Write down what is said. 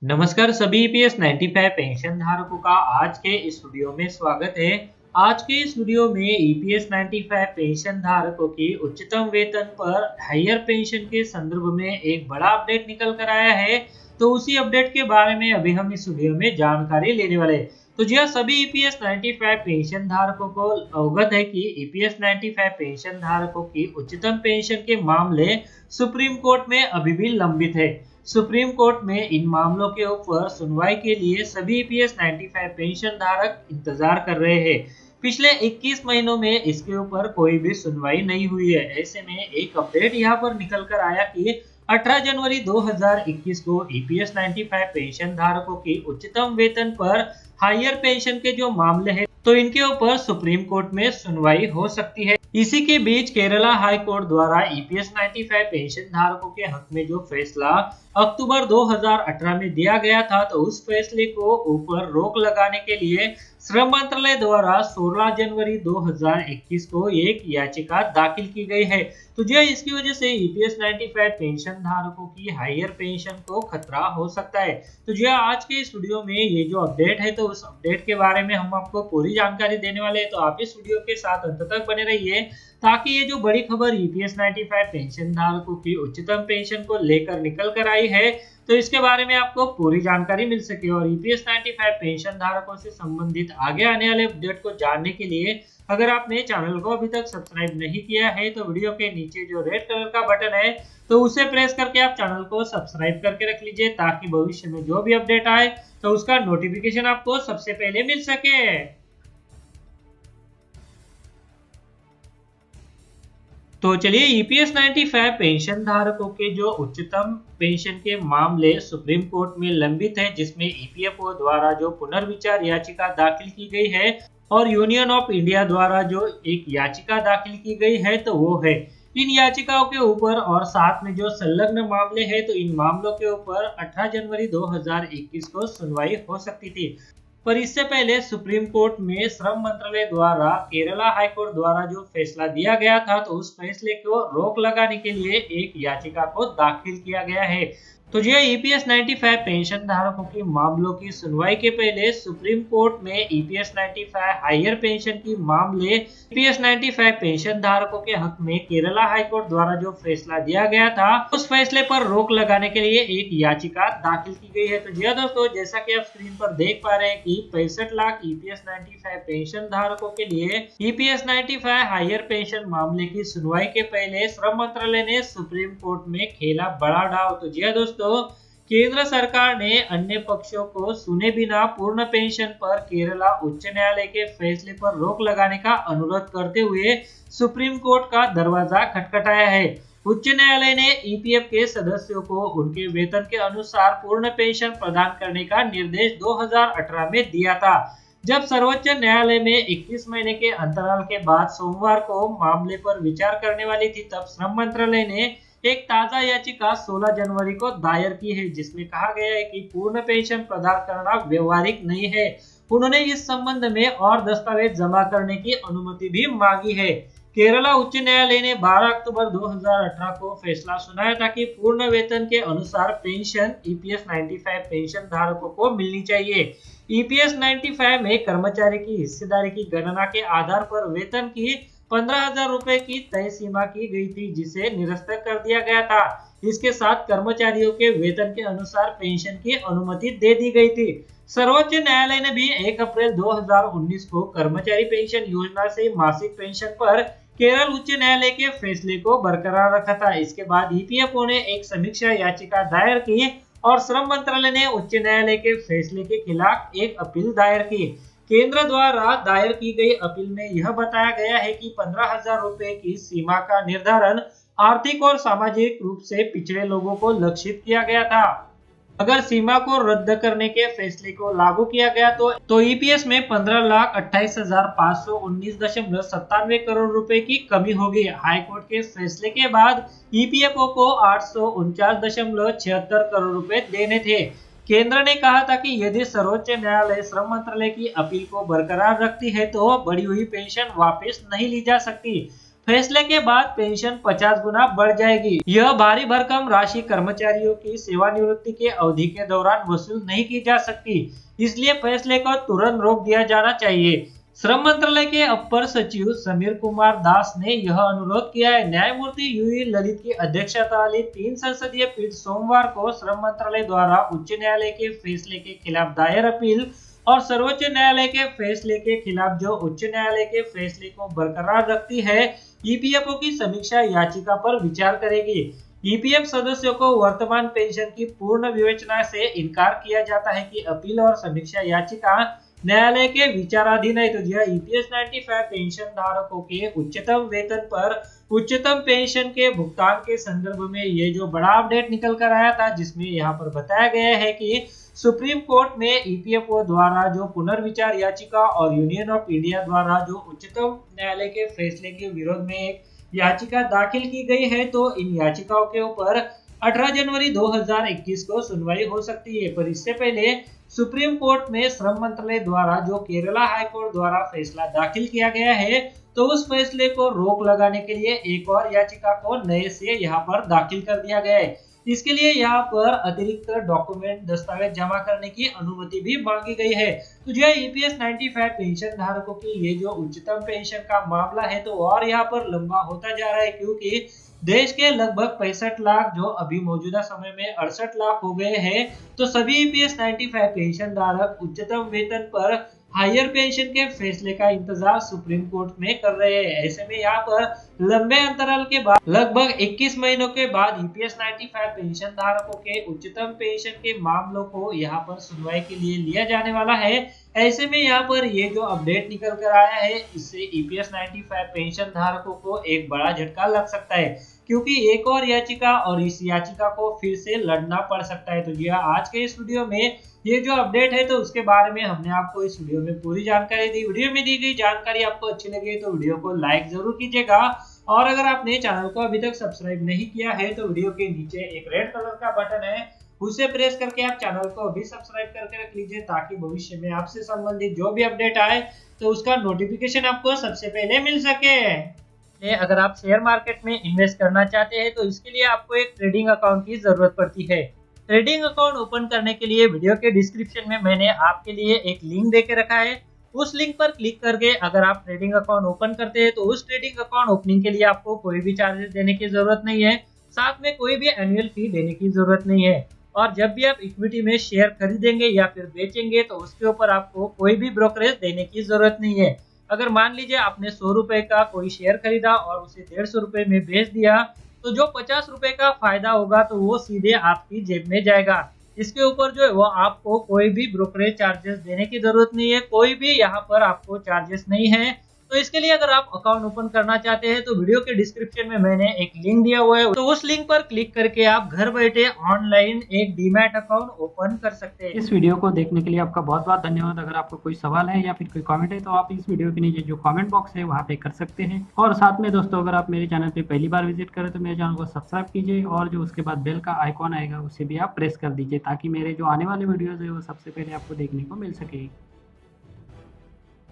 नमस्कार सभी EPS 95 pension धारकों का आज के इस वीडियो में स्वागत है। आज के इस वीडियो में ईपीएस 95 पेंशन धारकों की उच्चतम वेतन पर हायर पेंशन के संदर्भ में एक बड़ा अपडेट निकल कर आया है। तो उसी अपडेट के बारे में अभी हम इस वीडियो में जानकारी लेने वाले। तो जी हाँ, सभी ईपीएस 95 पेंशन धारकों को अवगत है कि ईपीएस 95 पेंशन धारकों की उच्चतम पेंशन के मामले सुप्रीम कोर्ट में अभी भी लंबित है। सुप्रीम कोर्ट में इन मामलों के ऊपर सुनवाई के लिए सभी ईपीएस 95 पेंशन धारक इंतजार कर रहे हैं। पिछले 21 महीनों में इसके ऊपर कोई भी सुनवाई नहीं हुई है। ऐसे में एक अपडेट यहाँ पर निकल कर आया कि 18 जनवरी 2021 को ईपीएस 95 पेंशन धारकों की उच्चतम वेतन पर हायर पेंशन के जो मामले हैं तो इनके ऊपर सुप्रीम कोर्ट में सुनवाई हो सकती है। इसी के बीच केरला हाई कोर्ट द्वारा ईपीएस 95 पेंशन धारकों के हक में जो फैसला अक्टूबर 2018 में दिया गया था, तो उस फैसले को ऊपर रोक लगाने के लिए श्रम मंत्रालय द्वारा 16 जनवरी 2021 को एक याचिका दाखिल की गई है। तो जो इसकी वजह से ईपीएस 95 पेंशन धारकों की हायर पेंशन को खतरा हो सकता है। तो जो आज के इस वीडियो में ये जो अपडेट है, तो उस अपडेट के बारे में हम आपको पूरी जानकारी देने वाले हैं। तो आप इस वीडियो के साथ अंत तक बने रहिए ताकि ये जो बड़ी खबर ईपीएस 95 पेंशन धारकों की उच्चतम पेंशन को लेकर निकल कर आई है, तो इसके बारे में आपको पूरी जानकारी मिल सके। और ईपीएस 95 पेंशन धारकों से संबंधित आगे आने वाले अपडेट को जानने के लिए अगर आपने चैनल को अभी तक सब्सक्राइब नहीं किया है, तो वीडियो के नीचे जो रेड कलर का बटन है तो उसे प्रेस करके आप चैनल को सब्सक्राइब करके रख लीजिए ताकि भविष्य में जो भी अपडेट आए तो उसका नोटिफिकेशन आपको सबसे पहले मिल सके। तो चलिए, ईपीएस 95 पेंशन धारकों के जो उच्चतम पेंशन के मामले सुप्रीम कोर्ट में लंबित है, जिसमें ईपीएफओ द्वारा जो पुनर्विचार याचिका दाखिल की गई है और यूनियन ऑफ इंडिया द्वारा जो एक याचिका दाखिल की गई है, तो वो है इन याचिकाओं के ऊपर और साथ में जो संलग्न मामले हैं, तो इन मामलों के ऊपर 18 जनवरी 2021 को सुनवाई हो सकती थी। पर इससे पहले सुप्रीम कोर्ट में श्रम मंत्रालय द्वारा केरला हाई कोर्ट द्वारा जो फैसला दिया गया था, तो उस फैसले को रोक लगाने के लिए एक याचिका को दाखिल किया गया है। तो जो ईपीएस 95 पेंशन धारकों के मामलों की सुनवाई के पहले सुप्रीम कोर्ट में ईपीएस 95 हायर पेंशन की मामले ईपीएस 95 पेंशन धारकों के हक में केरला हाई कोर्ट द्वारा जो फैसला दिया गया था, उस फैसले पर रोक लगाने के लिए एक याचिका दाखिल की गई है। तो जी दोस्तों, जैसा कि आप स्क्रीन पर देख पा रहे हैं कि 65 लाख ईपीएस 95 पेंशन धारकों के लिए ईपीएस 95 हायर पेंशन मामले की सुनवाई के पहले श्रम मंत्रालय ने सुप्रीम कोर्ट में खेला बड़ा डाव। तो जी दोस्तों, केंद्र सरकार ने अन्य पक्षों को सुने बिना पूर्ण पेंशन पर केरला उच्च न्यायालय के फैसले पर रोक लगाने का अनुरोध करते हुए सुप्रीम कोर्ट का दरवाजा खटखटाया है। उच्च न्यायालय ने ईपीएफ के सदस्यों को उनके वेतन के अनुसार पूर्ण पेंशन प्रदान करने का निर्देश 2018 में दिया था। जब सर्वोच्च न्यायालय में 21 महीने के अंतराल के बाद सोमवार को मामले पर विचार करने वाली थी, तब श्रम मंत्रालय ने एक ताजा याचिका 16 जनवरी को दायर की है, जिसमें कहा गया है कि पूर्ण पेंशन प्रदान करना व्यवहारिक नहीं है। उन्होंने इस संबंध में और दस्तावेज जमा करने की अनुमति भी मांगी है। केरला उच्च न्यायालय ने 12 अक्टूबर 2018 को फैसला सुनाया था कि पूर्ण वेतन के अनुसार पेंशन ईपीएस 95 पेंशन धारकों को मिलनी चाहिए। ईपीएस 95 में कर्मचारी की हिस्सेदारी की गणना के आधार पर वेतन की 15,000 रुपए की तय सीमा की गई थी, जिसे निरस्त कर दिया गया था। इसके साथ कर्मचारियों के वेतन के अनुसार पेंशन की अनुमति दे दी गई थी। सर्वोच्च न्यायालय ने भी 1 अप्रैल 2019 को कर्मचारी पेंशन योजना से मासिक पेंशन पर केरल उच्च न्यायालय के फैसले को बरकरार रखा था। इसके बाद ईपीएफओ ने एक समीक्षा याचिका दायर की और श्रम मंत्रालय ने उच्च न्यायालय के फैसले के खिलाफ एक अपील दायर की। केंद्र द्वारा दायर की गई अपील में यह बताया गया है कि 15,000 रुपए की सीमा का निर्धारण आर्थिक और सामाजिक रूप से पिछड़े लोगों को लक्षित किया गया था। अगर सीमा को रद्द करने के फैसले को लागू किया गया तो ईपीएस में 15,28,519.97 करोड़ रुपए की कमी होगी। हाईकोर्ट के फैसले के बाद ईपीएफओ को 849.76 करोड़ रुपए देने थे। केंद्र ने कहा था कि यदि सर्वोच्च न्यायालय श्रम मंत्रालय की अपील को बरकरार रखती है तो बढ़ी हुई पेंशन वापस नहीं ली जा सकती। फैसले के बाद पेंशन 50 गुना बढ़ जाएगी। यह भारी भरकम राशि कर्मचारियों की सेवानिवृत्ति के अवधि के दौरान वसूल नहीं की जा सकती, इसलिए फैसले को तुरंत रोक दिया जाना चाहिए। श्रम मंत्रालय के अपर सचिव समीर कुमार दास ने यह अनुरोध किया है। न्यायमूर्ति यूयू ललित की अध्यक्षता वाली 3 संसदीय पीठ सोमवार को श्रम मंत्रालय द्वारा उच्च न्यायालय के फैसले के खिलाफ दायर अपील और सर्वोच्च न्यायालय के फैसले के खिलाफ जो उच्च न्यायालय के फैसले को बरकरार रखती है, ईपीएफओ की समीक्षा याचिका पर विचार करेगी। ईपीएफ सदस्यों को वर्तमान पेंशन की पूर्ण विवेचना से इनकार किया जाता है कि अपील और समीक्षा याचिका न्यायालय के विचाराधीन है। तो यह ईपीएस 95 पेंशन धारकों के उच्चतम वेतन पर उच्चतम पेंशन के भुगतान के संदर्भ में ये जो बड़ा अपडेट निकल कर आया था, जिसमें यहाँ पर बताया गया है कि सुप्रीम कोर्ट में ईपीएफओ द्वारा जो पुनर्विचार याचिका और यूनियन ऑफ इंडिया द्वारा जो उच्चतम न्यायालय के फैसले के विरोध में एक याचिका दाखिल की गई है, तो इन याचिकाओं के ऊपर 18 जनवरी 2021 को सुनवाई हो सकती है। पर इससे पहले सुप्रीम कोर्ट में श्रम मंत्रालय द्वारा जो केरला हाई कोर्ट द्वारा फैसला दाखिल किया गया है, तो उस फैसले को रोक लगाने के लिए एक और याचिका को नए से यहाँ पर दाखिल कर दिया गया है। इसके लिए यहाँ पर अतिरिक्त डॉक्यूमेंट दस्तावेज जमा करने की अनुमति भी मांगी गई है। तो जो ईपीएस 95 पेंशन धारकों की ये जो उच्चतम पेंशन का मामला है, तो और यहाँ पर लंबा होता जा रहा है, क्योंकि देश के लगभग 65 लाख जो अभी मौजूदा समय में 68 लाख हो गए हैं, तो सभी ईपीएस 95 पेंशन धारक उच्चतम वेतन पर हायर पेंशन के फैसले का इंतजार सुप्रीम कोर्ट में कर रहे हैं। ऐसे में यहाँ पर लंबे अंतराल के बाद लगभग 21 महीनों के बाद ईपीएस 95 पेंशन धारकों के उच्चतम पेंशन के मामलों को यहाँ पर सुनवाई के लिए लिया जाने वाला है। ऐसे में यहाँ पर ये जो अपडेट निकल कर आया है, इससे ईपीएस 95 पेंशन धारकों को एक बड़ा झटका लग सकता है, क्योंकि एक और याचिका और इस याचिका को फिर से लड़ना पड़ सकता है। तो जी आज के इस वीडियो में ये जो अपडेट है, तो उसके बारे में हमने आपको इस वीडियो में पूरी जानकारी दी। वीडियो में दी गई जानकारी आपको अच्छी लगी तो वीडियो को लाइक जरूर कीजिएगा, और अगर आपने चैनल को अभी तक सब्सक्राइब नहीं किया है, तो वीडियो के नीचे एक रेड कलर का बटन है, उसे प्रेस करके आप चैनल को अभी सब्सक्राइब करके रख लीजिए, ताकि भविष्य में आपसे संबंधित जो भी अपडेट आए तो उसका नोटिफिकेशन आपको सबसे पहले मिल सके। अगर आप शेयर मार्केट में इन्वेस्ट करना चाहते हैं, तो इसके लिए आपको एक ट्रेडिंग अकाउंट की जरूरत पड़ती है। ट्रेडिंग अकाउंट ओपन करने के लिए वीडियो के डिस्क्रिप्शन में मैंने आपके लिए एक लिंक दे के रखा है। उस लिंक पर क्लिक करके अगर आप ट्रेडिंग अकाउंट ओपन करते हैं, तो उस ट्रेडिंग अकाउंट ओपनिंग के लिए आपको कोई भी चार्जेस देने की जरूरत नहीं है, साथ में कोई भी एनुअल फी देने की जरूरत नहीं है। और जब भी आप इक्विटी में शेयर खरीदेंगे या फिर बेचेंगे, तो उसके ऊपर आपको कोई भी ब्रोकरेज देने की जरूरत नहीं है। अगर मान लीजिए आपने 100 रुपए का कोई शेयर खरीदा और उसे 150 रुपए में बेच दिया, तो जो 50 रुपए का फायदा होगा तो वो सीधे आपकी जेब में जाएगा। इसके ऊपर जो है वो आपको कोई भी ब्रोकरेज चार्जेस देने की जरूरत नहीं है, कोई भी यहाँ पर आपको चार्जेस नहीं है। तो इसके लिए अगर आप अकाउंट ओपन करना चाहते हैं, तो वीडियो के डिस्क्रिप्शन में मैंने एक लिंक दिया हुआ है, तो उस लिंक पर क्लिक करके आप घर बैठे ऑनलाइन एक डीमैट अकाउंट ओपन कर सकते हैं। इस वीडियो को देखने के लिए आपका बहुत बहुत धन्यवाद। अगर आपको कोई सवाल है या फिर कोई कमेंट है, तो आप इस वीडियो के नीचे जो कमेंट बॉक्स है वहाँ पे कर सकते हैं। और साथ में दोस्तों, अगर आप मेरे चैनल पे पहली बार विजिट करें, तो मेरे चैनल को सब्सक्राइब कीजिए, और जो उसके बाद बेल का आइकॉन आएगा उसे भी आप प्रेस कर दीजिए, ताकि मेरे जो आने वाले वीडियोज है वो सबसे पहले आपको देखने को मिल सके।